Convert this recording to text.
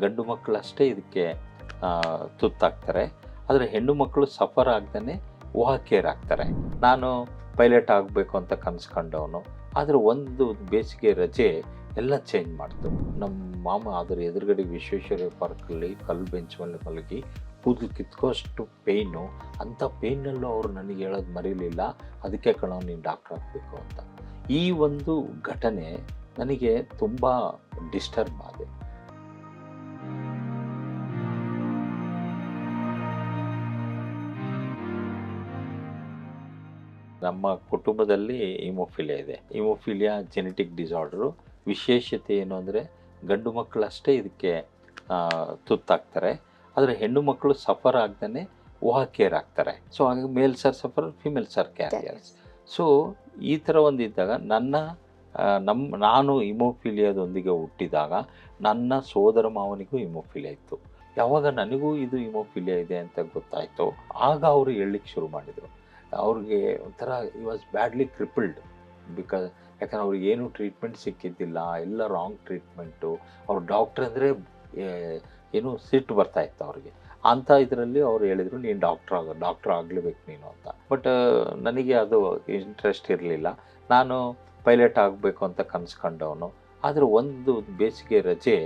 ಗಂಡು ಮಕ್ಕಳಷ್ಟೇ ಇದಕ್ಕೆ ತುತ್ತಾಗ್ತಾರೆ. ಆದರೆ ಹೆಣ್ಣು ಮಕ್ಕಳು ಸಫರ್ ಆಗ್ದೇ ವಾಹಕೇರ್ ಆಗ್ತಾರೆ. ನಾನು ಪೈಲಟ್ ಆಗಬೇಕು ಅಂತ ಕನಸ್ಕೊಂಡವನು, ಆದರೆ ಒಂದು ಬೇಸಿಗೆ ರಜೆ ಎಲ್ಲ ಚೇಂಜ್ ಮಾಡ್ತು. ನಮ್ಮ ಮಾಮ ಅದರ ಎದುರುಗಡೆ ವಿಶ್ವೇಶ್ವರಯ್ಯ ಪಾರ್ಕಲ್ಲಿ ಕಲ್ಲು ಬೆಂಚ್ ಮೇಲೆ ಮಲಗಿ ಕೂದಲು ಕಿತ್ಕೋಷ್ಟು ಪೇಯ್ನು. ಅಂಥ ಪೇಯ್ನಲ್ಲೂ ಅವರು ನನಗೆ ಹೇಳೋದು ಮರೀಲಿಲ್ಲ, ಅದಕ್ಕೆ ಕಣೋ ನೀನು ಡಾಕ್ಟ್ರ್ ಆಗಬೇಕು ಅಂತ. ಈ ಒಂದು ಘಟನೆ ನನಗೆ ತುಂಬ ಡಿಸ್ಟರ್ಬ್ ಆದೆ. ನಮ್ಮ ಕುಟುಂಬದಲ್ಲಿ ಹಿಮೋಫಿಲಿಯಾ ಇದೆ. Haemophilia genetic disorder. ವಿಶೇಷತೆ ಏನು ಅಂದರೆ ಗಂಡು ಮಕ್ಕಳಷ್ಟೇ ಇದಕ್ಕೆ ತುತ್ತಾಗ್ತಾರೆ, ಆದರೆ ಹೆಣ್ಣು ಮಕ್ಕಳು ಸಫರ್ ಆಗ್ದೇ ವಾಹಕೇರ್ ಆಗ್ತಾರೆ. ಸೊ ಹಾಗಾಗಿ males are suffer, females are carriers. So ಈ ಥರ ಒಂದು ಇದ್ದಾಗ ನಾನು ಹಿಮೋಫಿಲಿಯಾದೊಂದಿಗೆ ಹುಟ್ಟಿದಾಗ ನನ್ನ ಸೋದರ ಮಾವನಿಗೂ ಹಿಮೋಫಿಲಿಯಾ ಇತ್ತು. ಯಾವಾಗ ನನಗೂ ಇದು ಹಿಮೋಫಿಲಿಯಾ ಇದೆ ಅಂತ ಗೊತ್ತಾಯಿತು, ಆಗ ಅವರು ಹೇಳಲಿಕ್ಕೆ ಶುರು ಮಾಡಿದರು. ಅವ್ರಿಗೆ ಒಂಥರ ಈ ವಾಸ್ ಬ್ಯಾಡ್ಲಿ ಕ್ರಿಪಲ್ಡ್ ಯಾಕಂದ್ರೆ ಅವ್ರಿಗೆ ಏನೂ ಟ್ರೀಟ್ಮೆಂಟ್ ಸಿಕ್ಕಿದ್ದಿಲ್ಲ, ಎಲ್ಲ ರಾಂಗ್ ಟ್ರೀಟ್ಮೆಂಟು. ಅವ್ರು ಡಾಕ್ಟ್ರ್ ಅಂದರೆ ಏನೂ ಸಿಟ್ಟು ಬರ್ತಾಯಿತ್ತು ಅವ್ರಿಗೆ. ಅಂಥ ಇದರಲ್ಲಿ ಅವ್ರು ಹೇಳಿದರು, ನೀನು ಡಾಕ್ಟ್ರ್ ಆಗಲೇಬೇಕು ನೀನು ಅಂತ. ಬಟ್ ನನಗೆ ಅದು ಇಂಟ್ರೆಸ್ಟ್ ಇರಲಿಲ್ಲ. ನಾನು ಪೈಲಟ್ ಆಗಬೇಕು ಅಂತ ಕನಸ್ಕೊಂಡವನು, ಆದರೆ ಒಂದು ಬೇಸಿಗೆ ರಜೆ